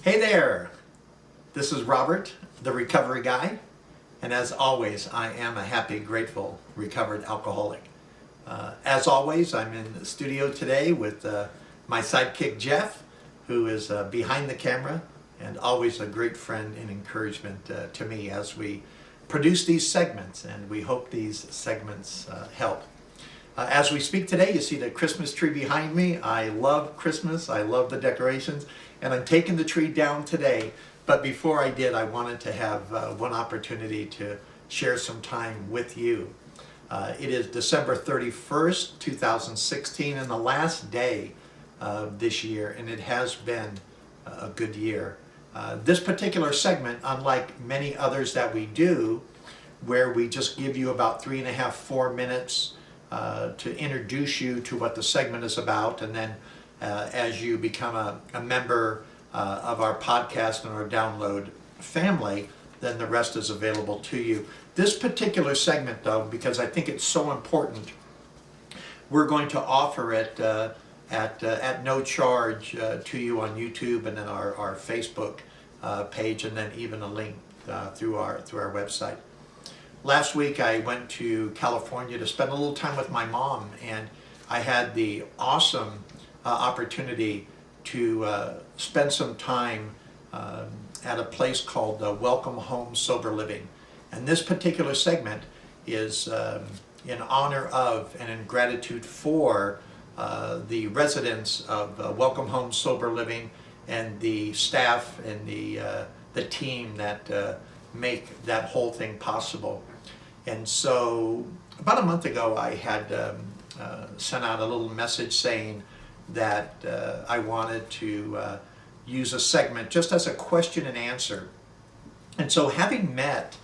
Hey there, this is Robert, the recovery guy, and as always, I am a happy, grateful, recovered alcoholic. As always, I'm in the studio today with my sidekick Jeff, who is behind the camera and always a great friend and encouragement to me as we produce these segments, and we hope these segments help. As we speak today, you see the Christmas tree behind me. I love Christmas, I love the decorations, and I'm taking the tree down today. But before I did, I wanted to have one opportunity to share some time with you. It is December 31st, 2016, and the last day of this year, and it has been a good year. This particular segment, unlike many others that we do, where we just give you about 3.5, 4 minutes to introduce you to what the segment is about, and then as you become a member of our podcast and our download family, then the rest is available to you. This particular segment, though, because I think it's so important, we're going to offer it at no charge to you on YouTube and then our Facebook page, and then even a link through our website. Last week I went to California to spend a little time with my mom, and I had the awesome opportunity to spend some time at a place called Welcome Home Sober Living. And this particular segment is in honor of and in gratitude for the residents of Welcome Home Sober Living and the staff and the team that make that whole thing possible. And so about a month ago I had sent out a little message saying that I wanted to use a segment just as a question and answer. And so having met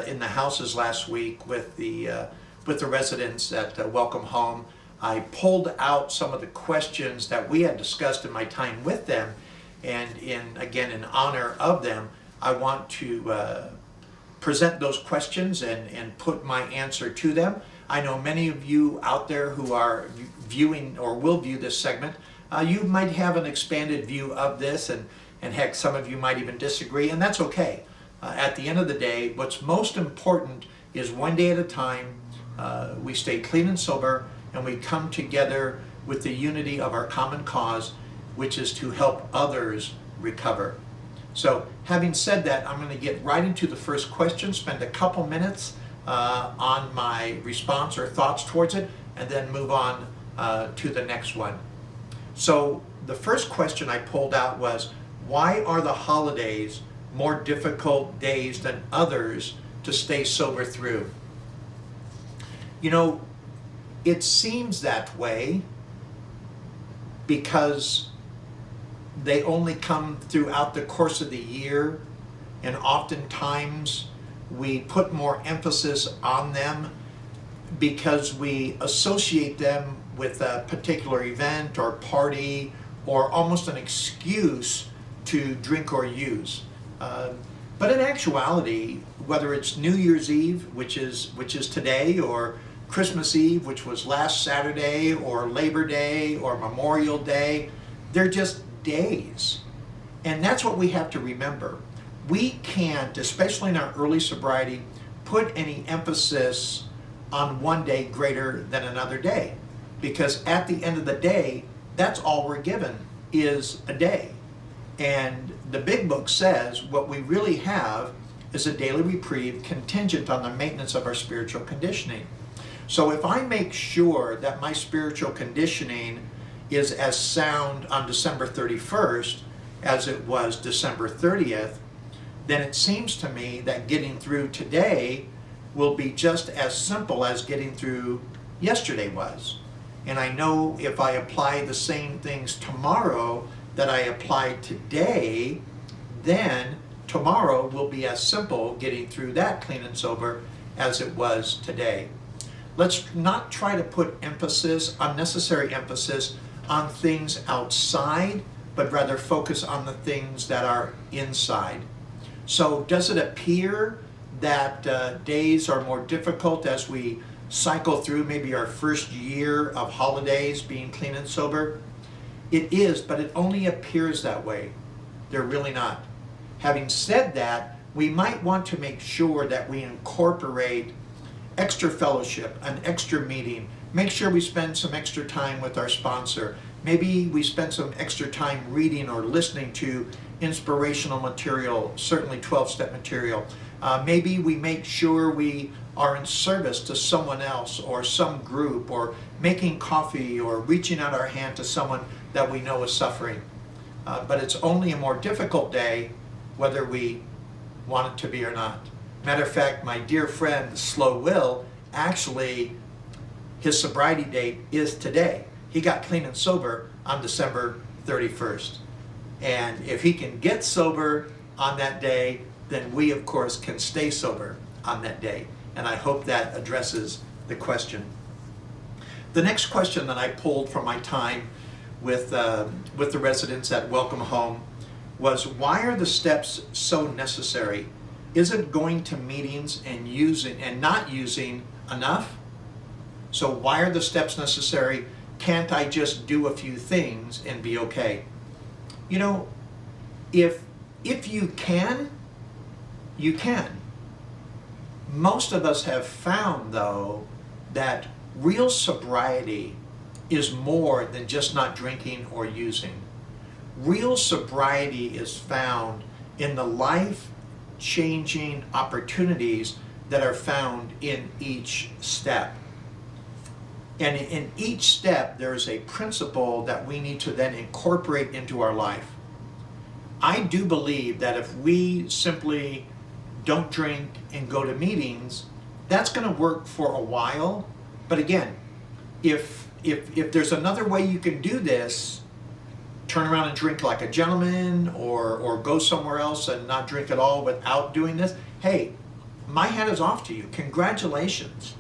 in the houses last week with the residents at Welcome Home, I pulled out some of the questions that we had discussed in my time with them, and in honor of them, I want to present those questions and put my answer to them. I know many of you out there who are viewing or will view this segment, you might have an expanded view of this, and heck, some of you might even disagree, and that's okay. At the end of the day, what's most important is one day at a time, we stay clean and sober, and we come together with the unity of our common cause, which is to help others recover. So having said that, I'm going to get right into the first question, spend a couple minutes on my response or thoughts towards it, and then move on to the next one. So the first question I pulled out was, why are the holidays more difficult days than others to stay sober through? You know, it seems that way because they only come throughout the course of the year, and oftentimes we put more emphasis on them because we associate them with a particular event or party or almost an excuse to drink or use. But in actuality, whether it's New Year's Eve, which is today, or Christmas Eve, which was last Saturday, or Labor Day, or Memorial Day, they're just days. And that's what we have to remember. We can't, especially in our early sobriety, put any emphasis on one day greater than another day. Because at the end of the day, that's all we're given is a day. And the big book says what we really have is a daily reprieve contingent on the maintenance of our spiritual conditioning. So if I make sure that my spiritual conditioning is as sound on December 31st as it was December 30th, then it seems to me that getting through today will be just as simple as getting through yesterday was. And I know if I apply the same things tomorrow that I applied today, then tomorrow will be as simple getting through that clean and sober as it was today. Let's not try to put unnecessary emphasis on things outside, but rather focus on the things that are inside. So does it appear that days are more difficult as we cycle through maybe our first year of holidays being clean and sober? It is, but it only appears that way. They're really not. Having said that, we might want to make sure that we incorporate extra fellowship, an extra meeting. Make sure we spend some extra time with our sponsor. Maybe we spend some extra time reading or listening to inspirational material, certainly 12-step material. Maybe we make sure we are in service to someone else or some group, or making coffee or reaching out our hand to someone that we know is suffering. But it's only a more difficult day whether we want it to be or not. Matter of fact, my dear friend Slow Will, actually his sobriety date is today. He got clean and sober on December 31st. And if he can get sober on that day, then we of course can stay sober on that day. And I hope that addresses the question. The next question that I pulled from my time with the residents at Welcome Home was, why are the steps so necessary? Isn't going to meetings and not using enough? So why are the steps necessary? Can't I just do a few things and be okay? You know, if you can, you can. Most of us have found, though, that real sobriety is more than just not drinking or using. Real sobriety is found in the life-changing opportunities that are found in each step. And in each step, there is a principle that we need to then incorporate into our life. I do believe that if we simply don't drink and go to meetings, that's going to work for a while. But again, if there's another way you can do this, turn around and drink like a gentleman, or go somewhere else and not drink at all without doing this, hey, my hat is off to you. Congratulations.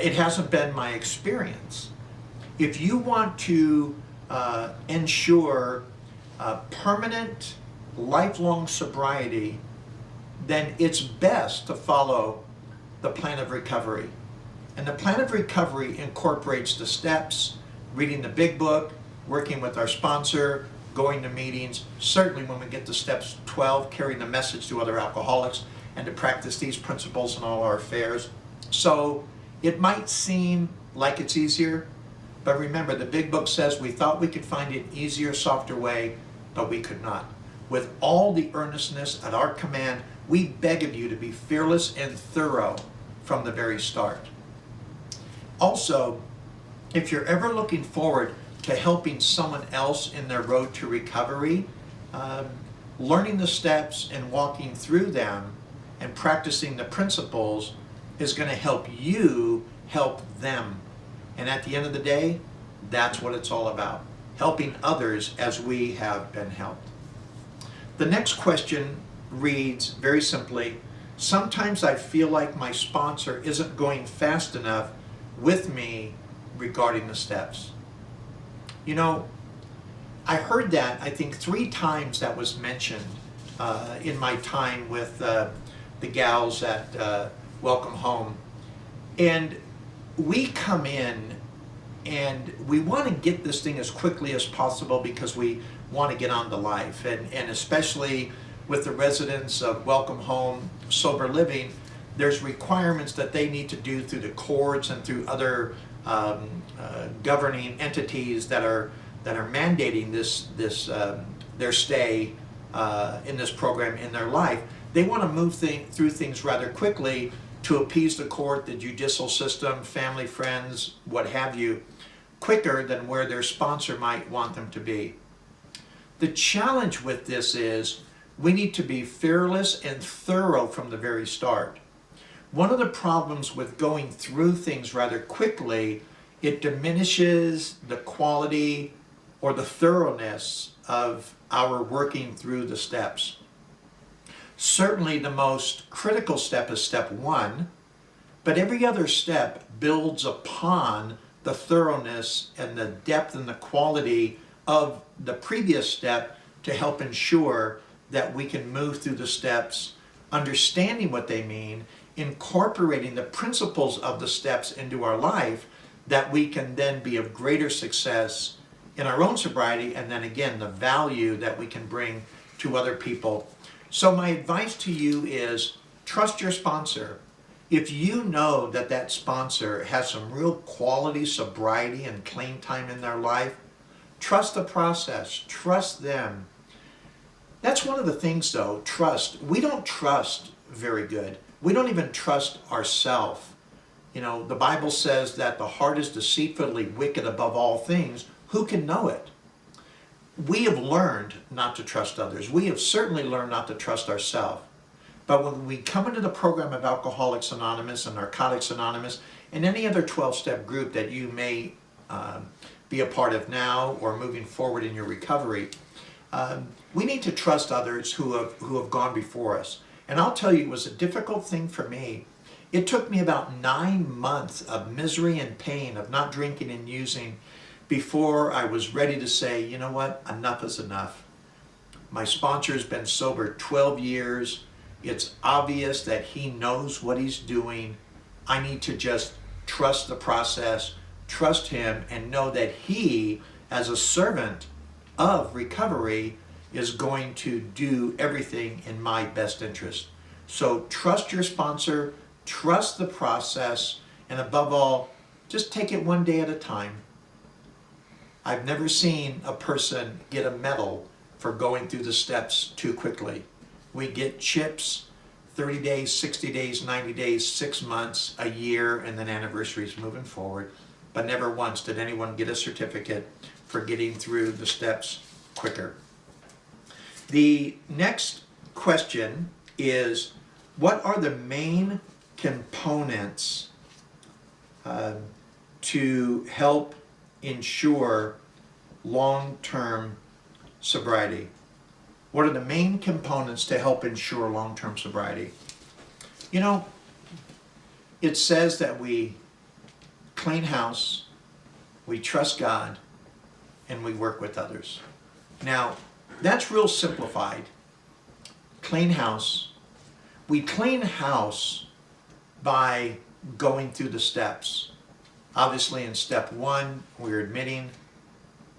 It hasn't been my experience. If you want to ensure permanent, lifelong sobriety, then it's best to follow the plan of recovery. And the plan of recovery incorporates the steps, reading the big book, working with our sponsor, going to meetings, certainly when we get to steps 12, carrying the message to other alcoholics, and to practice these principles in all our affairs. So it might seem like it's easier, but remember, the big book says we thought we could find an easier, softer way, but we could not. With all the earnestness at our command, we beg of you to be fearless and thorough from the very start. Also, if you're ever looking forward to helping someone else in their road to recovery, learning the steps and walking through them and practicing the principles is going to help you help them. And at the end of the day, that's what it's all about, helping others as we have been helped. The next question reads very simply, sometimes I feel like my sponsor isn't going fast enough with me regarding the steps. You know, I heard that, I think 3 times that was mentioned in my time with the gals at Welcome Home. And we come in and we want to get this thing as quickly as possible because we want to get on to life. And especially with the residents of Welcome Home Sober Living, there's requirements that they need to do through the courts and through other governing entities that are mandating their stay in this program in their life. They want to move through things rather quickly to appease the court, the judicial system, family, friends, what have you, quicker than where their sponsor might want them to be. The challenge with this is we need to be fearless and thorough from the very start. One of the problems with going through things rather quickly, it diminishes the quality or the thoroughness of our working through the steps. Certainly the most critical step is step 1, but every other step builds upon the thoroughness and the depth and the quality of the previous step to help ensure that we can move through the steps, understanding what they mean, incorporating the principles of the steps into our life, that we can then be of greater success in our own sobriety, and then again the value that we can bring to other people. So my advice to you is trust your sponsor. If you know that that sponsor has some real quality sobriety and clean time in their life, trust the process, trust them. That's one of the things though, trust. We don't trust very good. We don't even trust ourselves. You know, the Bible says that the heart is deceitfully wicked above all things. Who can know it? We have learned not to trust others. We have certainly learned not to trust ourselves. But when we come into the program of Alcoholics Anonymous and Narcotics Anonymous and any other 12-step group that you may be a part of now or moving forward in your recovery, we need to trust others who have gone before us. And I'll tell you, it was a difficult thing for me. It took me about 9 months of misery and pain of not drinking and using before I was ready to say, you know what, enough is enough. My sponsor has been sober 12 years. It's obvious that he knows what he's doing. I need to just trust the process, trust him, and know that he, as a servant of recovery, is going to do everything in my best interest. So trust your sponsor, trust the process, and above all, just take it one day at a time. I've never seen a person get a medal for going through the steps too quickly. We get chips, 30 days, 60 days, 90 days, 6 months, a year, and then anniversaries moving forward. But never once did anyone get a certificate for getting through the steps quicker. The next question is, what are the main components to help ensure long-term sobriety? What are the main components to help ensure long-term sobriety? You know, it says that we clean house, we trust God, and we work with others. Now, that's real simplified. Clean house. We clean house by going through the steps. Obviously, in step 1, we're admitting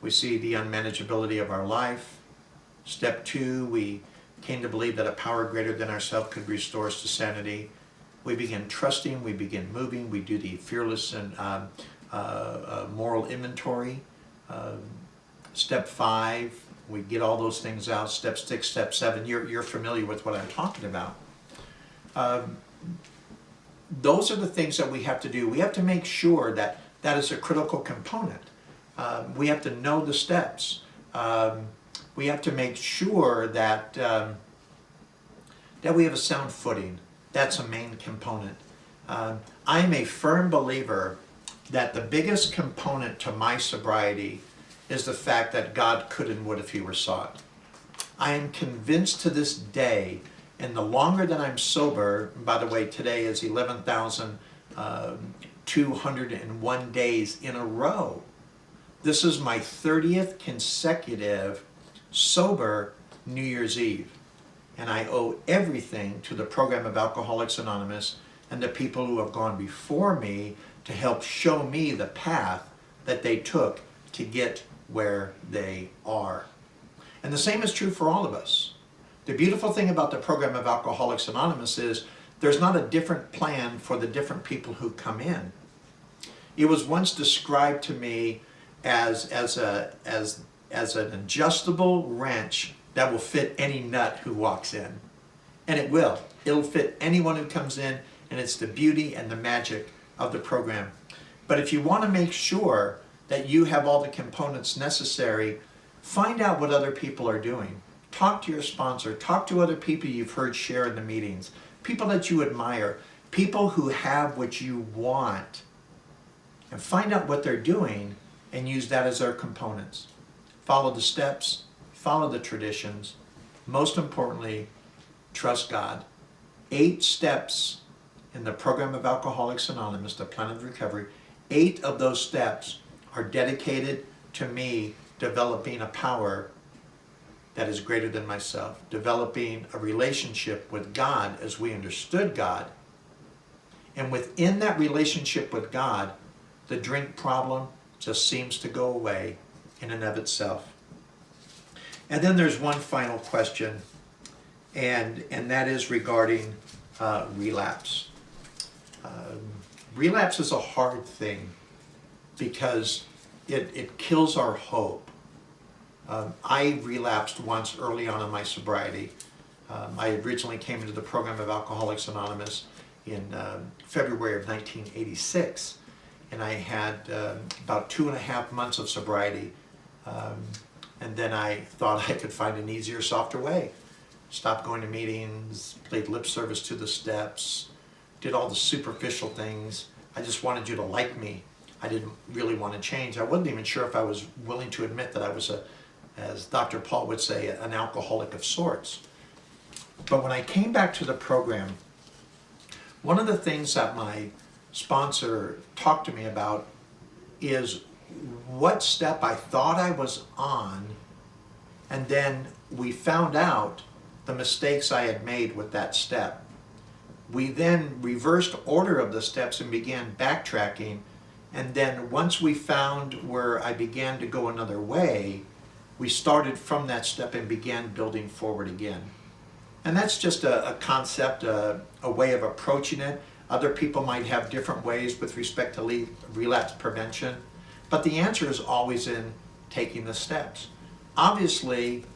we see the unmanageability of our life. Step 2, we came to believe that a power greater than ourselves could restore us to sanity. We begin trusting, we begin moving, we do the fearless and moral inventory. Step 5, we get all those things out. Step 6, step 7, you're familiar with what I'm talking about. Those are the things that we have to do. We have to make sure that that is a critical component. We have to know the steps. We have to make sure that that we have a sound footing. That's a main component. I am a firm believer that the biggest component to my sobriety is the fact that God could and would if he were sought. I am convinced to this day, and the longer that I'm sober, by the way, today is 11,201 days in a row. This is my 30th consecutive sober New Year's Eve. And I owe everything to the program of Alcoholics Anonymous and the people who have gone before me to help show me the path that they took to get where they are. And the same is true for all of us. The beautiful thing about the program of Alcoholics Anonymous is there's not a different plan for the different people who come in. It was once described to me as an adjustable wrench that will fit any nut who walks in. And it will. It'll fit anyone who comes in, and it's the beauty and the magic of the program. But if you want to make sure that you have all the components necessary, find out what other people are doing. Talk to your sponsor. Talk to other people you've heard share in the meetings. People that you admire. People who have what you want. And find out what they're doing and use that as their components. Follow the steps. Follow the traditions. Most importantly, trust God. 8 steps in the program of Alcoholics Anonymous, the plan of recovery. 8 of those steps are dedicated to me developing a power that is greater than myself, developing a relationship with God as we understood God. And within that relationship with God, the drink problem just seems to go away in and of itself. And then there's one final question, and that is regarding relapse. Relapse is a hard thing because it kills our hope. I relapsed once early on in my sobriety. I originally came into the program of Alcoholics Anonymous in February of 1986, and I had about 2.5 months of sobriety, and then I thought I could find an easier, softer way. Stopped going to meetings, played lip service to the steps, did all the superficial things. I just wanted you to like me. I didn't really want to change. I wasn't even sure if I was willing to admit that I was as Dr. Paul would say, an alcoholic of sorts. But when I came back to the program, one of the things that my sponsor talked to me about is what step I thought I was on, and then we found out the mistakes I had made with that step. We then reversed order of the steps and began backtracking, and then once we found where I began to go another way, we started from that step and began building forward again. And that's just a concept, a way of approaching it. Other people might have different ways with respect to relapse prevention, but the answer is always in taking the steps. Obviously,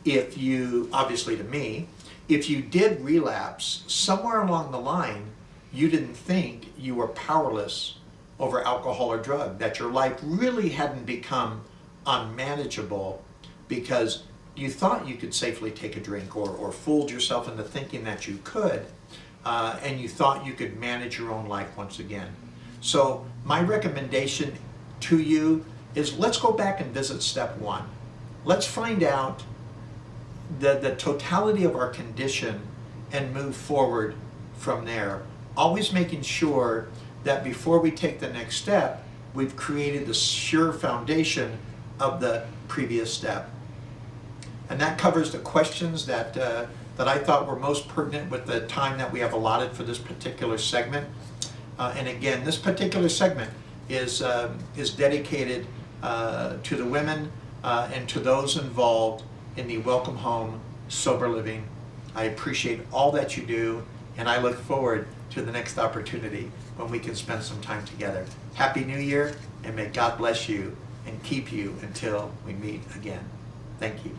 to me, if you did relapse, somewhere along the line, you didn't think you were powerless over alcohol or drug, that your life really hadn't become unmanageable because you thought you could safely take a drink, or fooled yourself into thinking that you could, and you thought you could manage your own life once again. So my recommendation to you is, let's go back and visit step one. Let's find out the totality of our condition and move forward from there. Always making sure that before we take the next step, we've created the sure foundation of the previous step. And that covers the questions that I thought were most pertinent with the time that we have allotted for this particular segment. And again, this particular segment is dedicated to the women and to those involved in the Welcome Home Sober Living. I appreciate all that you do, and I look forward to the next opportunity when we can spend some time together. Happy New Year, and may God bless you and keep you until we meet again. Thank you.